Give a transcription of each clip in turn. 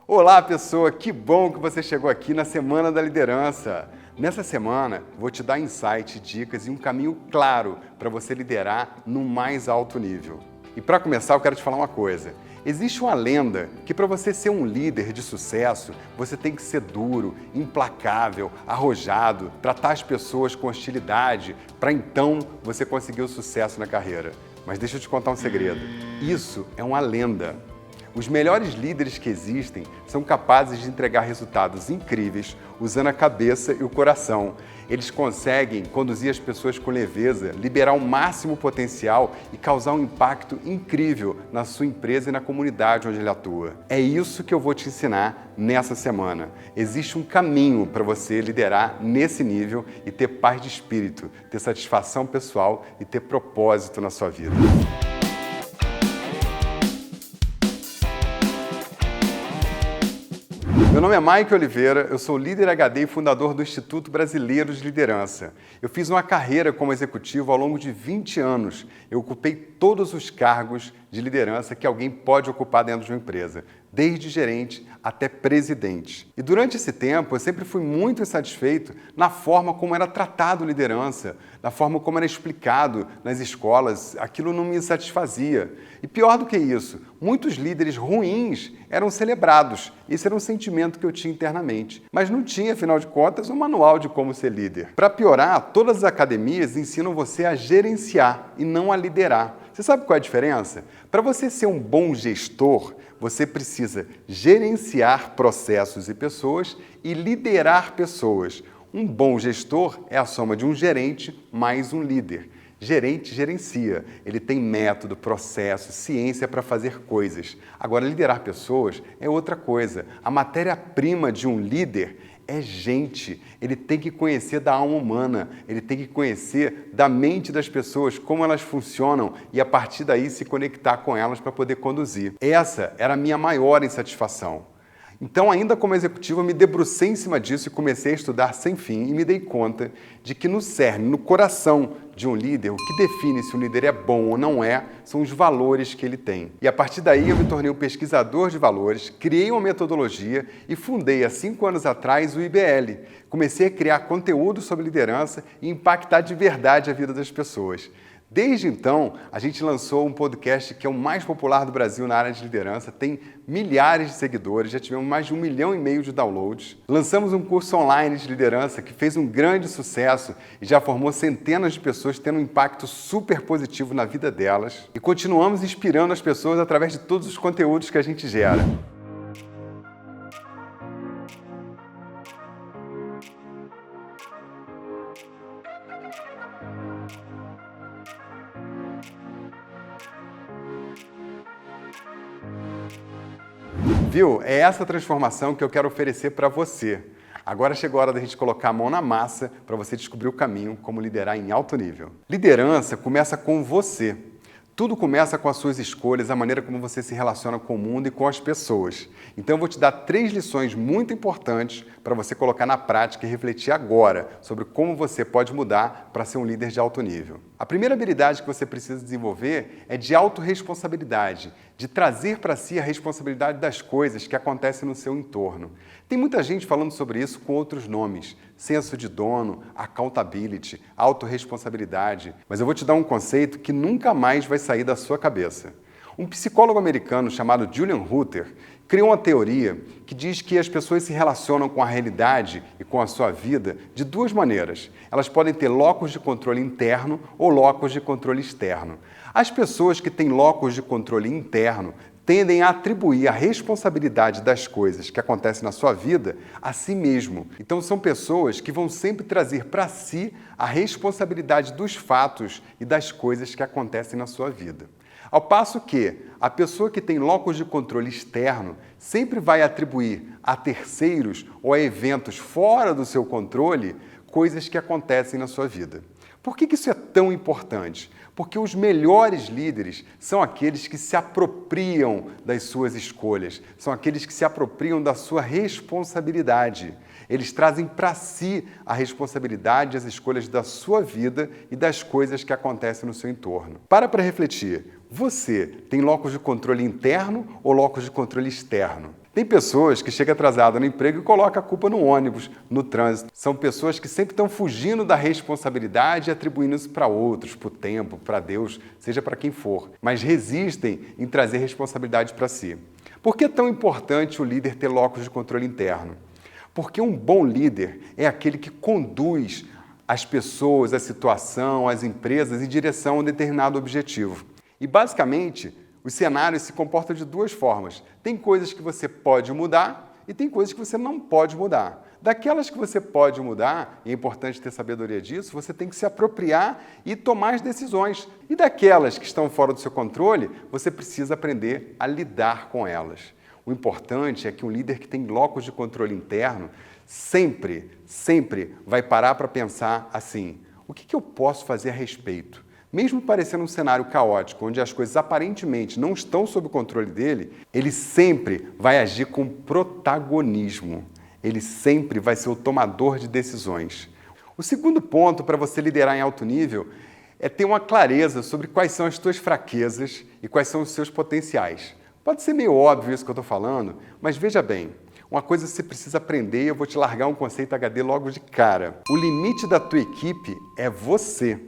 Olá, pessoa! Que bom que você chegou aqui na Semana da Liderança. Nessa semana, vou te dar insight, dicas e um caminho claro para você liderar no mais alto nível. E para começar, eu quero te falar uma coisa. Existe uma lenda que para você ser um líder de sucesso, você tem que ser duro, implacável, arrojado, tratar as pessoas com hostilidade, para então você conseguir o sucesso na carreira. Mas deixa eu te contar um segredo. Isso é uma lenda. Os melhores líderes que existem são capazes de entregar resultados incríveis usando a cabeça e o coração. Eles conseguem conduzir as pessoas com leveza, liberar o máximo potencial e causar um impacto incrível na sua empresa e na comunidade onde ele atua. É isso que eu vou te ensinar nessa semana. Existe um caminho para você liderar nesse nível e ter paz de espírito, ter satisfação pessoal e ter propósito na sua vida. Meu nome é Mike Oliveira, eu sou líder HD e fundador do Instituto Brasileiro de Liderança. Eu fiz uma carreira como executivo ao longo de 20 anos. Eu ocupei todos os cargos de liderança que alguém pode ocupar dentro de uma empresa, desde gerente até presidente. E durante esse tempo, eu sempre fui muito insatisfeito na forma como era tratado liderança, na forma como era explicado nas escolas. Aquilo não me satisfazia. E pior do que isso, muitos líderes ruins eram celebrados. Esse era um sentimento que eu tinha internamente. Mas não tinha, afinal de contas, um manual de como ser líder. Para piorar, todas as academias ensinam você a gerenciar e não a liderar. Você sabe qual é a diferença? Para você ser um bom gestor, você precisa gerenciar processos e pessoas e liderar pessoas. Um bom gestor é a soma de um gerente mais um líder. Gerente gerencia, ele tem método, processo, ciência para fazer coisas. Agora, liderar pessoas é outra coisa. A matéria-prima de um líder é gente. Ele tem que conhecer da alma humana, ele tem que conhecer da mente das pessoas, como elas funcionam e a partir daí se conectar com elas para poder conduzir. Essa era a minha maior insatisfação. Então, ainda como executivo, eu me debrucei em cima disso e comecei a estudar sem fim e me dei conta de que no cerne, no coração de um líder, o que define se um líder é bom ou não é, são os valores que ele tem. E a partir daí eu me tornei um pesquisador de valores, criei uma metodologia e fundei há 5 anos atrás o IBL. Comecei a criar conteúdo sobre liderança e impactar de verdade a vida das pessoas. Desde então, a gente lançou um podcast que é o mais popular do Brasil na área de liderança, tem milhares de seguidores, já tivemos mais de 1,5 milhão de downloads. Lançamos um curso online de liderança que fez um grande sucesso e já formou centenas de pessoas, tendo um impacto super positivo na vida delas. E continuamos inspirando as pessoas através de todos os conteúdos que a gente gera. Viu? É essa transformação que eu quero oferecer para você. Agora chegou a hora da gente colocar a mão na massa para você descobrir o caminho como liderar em alto nível. Liderança começa com você. Tudo começa com as suas escolhas, a maneira como você se relaciona com o mundo e com as pessoas. Então eu vou te dar 3 lições muito importantes para você colocar na prática e refletir agora sobre como você pode mudar para ser um líder de alto nível. A primeira habilidade que você precisa desenvolver é de autorresponsabilidade, de trazer para si a responsabilidade das coisas que acontecem no seu entorno. Tem muita gente falando sobre isso com outros nomes, senso de dono, accountability, autorresponsabilidade, mas eu vou te dar um conceito que nunca mais vai sair da sua cabeça. Um psicólogo americano chamado Julian Hutter criou uma teoria que diz que as pessoas se relacionam com a realidade e com a sua vida de 2 maneiras. Elas podem ter locus de controle interno ou locus de controle externo. As pessoas que têm locus de controle interno tendem a atribuir a responsabilidade das coisas que acontecem na sua vida a si mesmo. Então são pessoas que vão sempre trazer para si a responsabilidade dos fatos e das coisas que acontecem na sua vida. Ao passo que a pessoa que tem locus de controle externo sempre vai atribuir a terceiros ou a eventos fora do seu controle coisas que acontecem na sua vida. Por que isso é tão importante? Porque os melhores líderes são aqueles que se apropriam das suas escolhas, são aqueles que se apropriam da sua responsabilidade. Eles trazem para si a responsabilidade e as escolhas da sua vida e das coisas que acontecem no seu entorno. Para refletir. Você tem locus de controle interno ou locus de controle externo? Tem pessoas que chegam atrasadas no emprego e colocam a culpa no ônibus, no trânsito. São pessoas que sempre estão fugindo da responsabilidade e atribuindo isso para outros, para o tempo, para Deus, seja para quem for, mas resistem em trazer responsabilidade para si. Por que é tão importante o líder ter locus de controle interno? Porque um bom líder é aquele que conduz as pessoas, a situação, as empresas em direção a um determinado objetivo. E, basicamente, os cenários se comportam de duas formas. Tem coisas que você pode mudar e tem coisas que você não pode mudar. Daquelas que você pode mudar, e é importante ter sabedoria disso, você tem que se apropriar e tomar as decisões. E daquelas que estão fora do seu controle, você precisa aprender a lidar com elas. O importante é que um líder que tem locus de controle interno sempre vai parar para pensar assim: o que eu posso fazer a respeito? Mesmo parecendo um cenário caótico, onde as coisas aparentemente não estão sob o controle dele, ele sempre vai agir com protagonismo. Ele sempre vai ser o tomador de decisões. O segundo ponto para você liderar em alto nível é ter uma clareza sobre quais são as suas fraquezas e quais são os seus potenciais. Pode ser meio óbvio isso que eu estou falando, mas veja bem, uma coisa que você precisa aprender, e eu vou te largar um conceito HD logo de cara. O limite da tua equipe é você.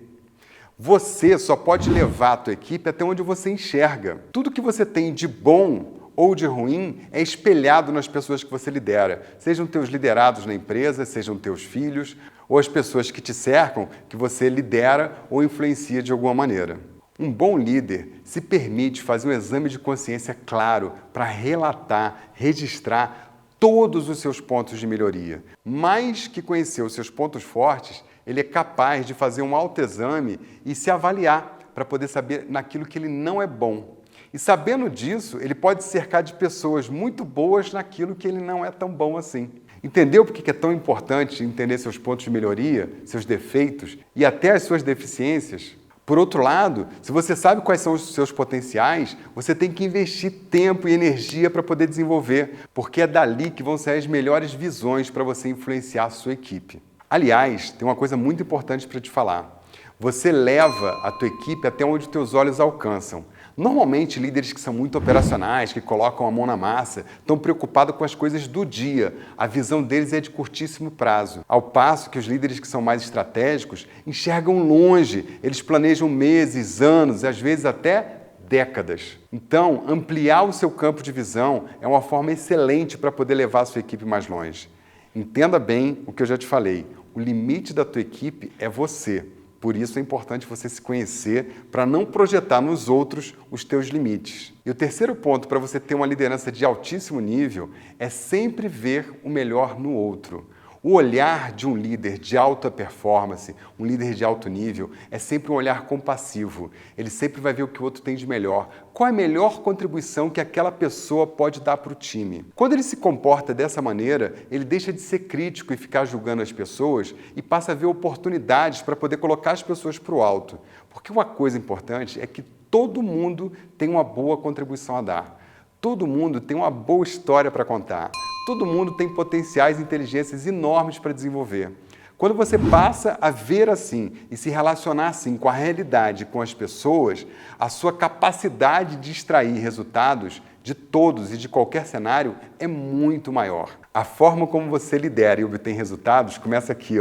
Você só pode levar a tua equipe até onde você enxerga. Tudo que você tem de bom ou de ruim é espelhado nas pessoas que você lidera. Sejam teus liderados na empresa, sejam teus filhos, ou as pessoas que te cercam, que você lidera ou influencia de alguma maneira. Um bom líder se permite fazer um exame de consciência claro para relatar, registrar todos os seus pontos de melhoria. Mais que conhecer os seus pontos fortes, ele é capaz de fazer um autoexame e se avaliar para poder saber naquilo que ele não é bom. E sabendo disso, ele pode cercar de pessoas muito boas naquilo que ele não é tão bom assim. Entendeu por que é tão importante entender seus pontos de melhoria, seus defeitos e até as suas deficiências? Por outro lado, se você sabe quais são os seus potenciais, você tem que investir tempo e energia para poder desenvolver, porque é dali que vão sair as melhores visões para você influenciar a sua equipe. Aliás, tem uma coisa muito importante para te falar. Você leva a tua equipe até onde teus olhos alcançam. Normalmente, líderes que são muito operacionais, que colocam a mão na massa, estão preocupados com as coisas do dia. A visão deles é de curtíssimo prazo. Ao passo que os líderes que são mais estratégicos enxergam longe. Eles planejam meses, anos, às vezes até décadas. Então, ampliar o seu campo de visão é uma forma excelente para poder levar a sua equipe mais longe. Entenda bem o que eu já te falei. O limite da tua equipe é você. Por isso é importante você se conhecer para não projetar nos outros os teus limites. E o terceiro ponto para você ter uma liderança de altíssimo nível é sempre ver o melhor no outro. O olhar de um líder de alta performance, um líder de alto nível, é sempre um olhar compassivo. Ele sempre vai ver o que o outro tem de melhor. Qual é a melhor contribuição que aquela pessoa pode dar para o time? Quando ele se comporta dessa maneira, ele deixa de ser crítico e ficar julgando as pessoas e passa a ver oportunidades para poder colocar as pessoas para o alto. Porque uma coisa importante é que todo mundo tem uma boa contribuição a dar. Todo mundo tem uma boa história para contar. Todo mundo tem potenciais e inteligências enormes para desenvolver. Quando você passa a ver assim e se relacionar assim com a realidade, com as pessoas, a sua capacidade de extrair resultados de todos e de qualquer cenário é muito maior. A forma como você lidera e obtém resultados começa aqui,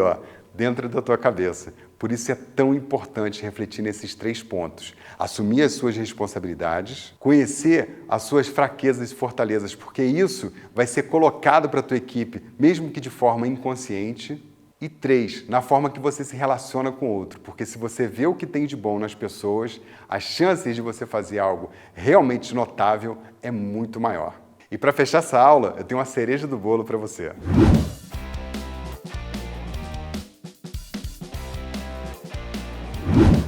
dentro da tua cabeça. Por isso é tão importante refletir nesses 3 pontos. Assumir as suas responsabilidades, conhecer as suas fraquezas e fortalezas, porque isso vai ser colocado para a tua equipe, mesmo que de forma inconsciente. E 3, na forma que você se relaciona com o outro, porque se você vê o que tem de bom nas pessoas, as chances de você fazer algo realmente notável é muito maior. E para fechar essa aula, eu tenho uma cereja do bolo para você.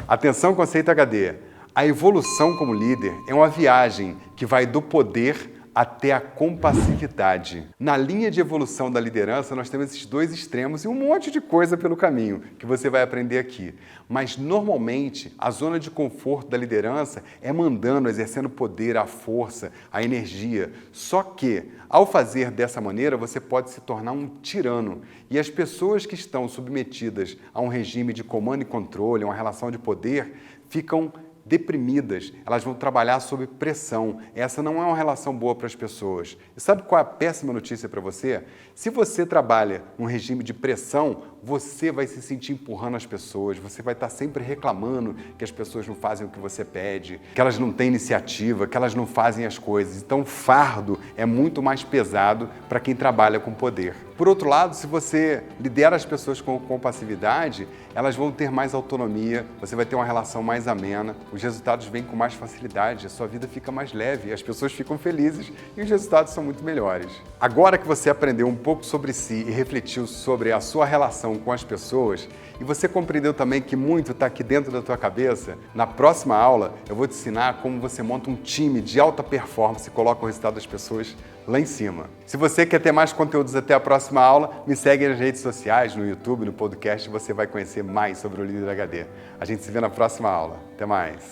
Atenção, conceito HD. A evolução como líder é uma viagem que vai do poder até a compassividade. Na linha de evolução da liderança, nós temos esses 2 extremos e um monte de coisa pelo caminho que você vai aprender aqui. Mas, normalmente, a zona de conforto da liderança é mandando, exercendo poder, a força, a energia. Só que, ao fazer dessa maneira, você pode se tornar um tirano. E as pessoas que estão submetidas a um regime de comando e controle, a uma relação de poder, ficam deprimidas, elas vão trabalhar sob pressão. Essa não é uma relação boa para as pessoas. E sabe qual é a péssima notícia para você? Se você trabalha num regime de pressão, você vai se sentir empurrando as pessoas, você vai estar sempre reclamando que as pessoas não fazem o que você pede, que elas não têm iniciativa, que elas não fazem as coisas. Então, o fardo é muito mais pesado para quem trabalha com poder. Por outro lado, se você lidera as pessoas com passividade, elas vão ter mais autonomia, você vai ter uma relação mais amena, os resultados vêm com mais facilidade, a sua vida fica mais leve, as pessoas ficam felizes e os resultados são muito melhores. Agora que você aprendeu um pouco sobre si e refletiu sobre a sua relação com as pessoas, e você compreendeu também que muito está aqui dentro da tua cabeça, na próxima aula eu vou te ensinar como você monta um time de alta performance e coloca o resultado das pessoas lá em cima. Se você quer ter mais conteúdos até a próxima aula, me segue nas redes sociais, no YouTube, no podcast, você vai conhecer mais sobre o Líder HD. A gente se vê na próxima aula. Até mais!